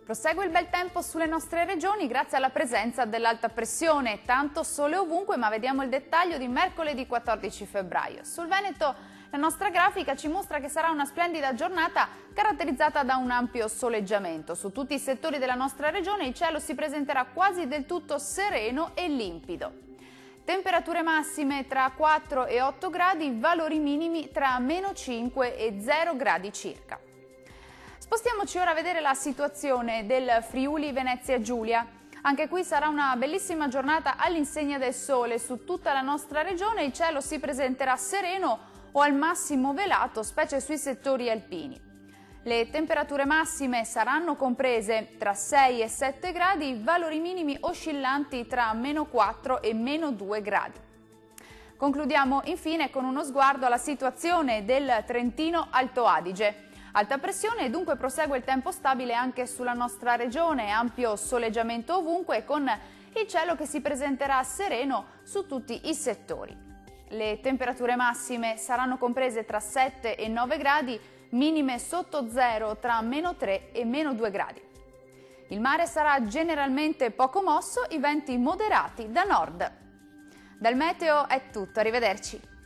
Prosegue il bel tempo sulle nostre regioni grazie alla presenza dell'alta pressione. Tanto sole ovunque, ma vediamo il dettaglio di mercoledì 14 febbraio. Sul Veneto la nostra grafica ci mostra che sarà una splendida giornata caratterizzata da un ampio soleggiamento. Su tutti i settori della nostra regione il cielo si presenterà quasi del tutto sereno e limpido. Temperature massime tra 4 e 8 gradi, valori minimi tra meno 5 e 0 gradi circa. Spostiamoci ora a vedere la situazione del Friuli Venezia Giulia. Anche qui sarà una bellissima giornata all'insegna del sole. Su tutta la nostra regione il cielo si presenterà sereno o al massimo velato, specie sui settori alpini. Le temperature massime saranno comprese tra 6 e 7 gradi, valori minimi oscillanti tra meno 4 e meno 2 gradi. Concludiamo infine con uno sguardo alla situazione del Trentino Alto Adige. Alta pressione e dunque prosegue il tempo stabile anche sulla nostra regione, ampio soleggiamento ovunque con il cielo che si presenterà sereno su tutti i settori. Le temperature massime saranno comprese tra 7 e 9 gradi, minime sotto zero tra meno 3 e meno 2 gradi. Il mare sarà generalmente poco mosso, i venti moderati da nord. Dal meteo è tutto, arrivederci.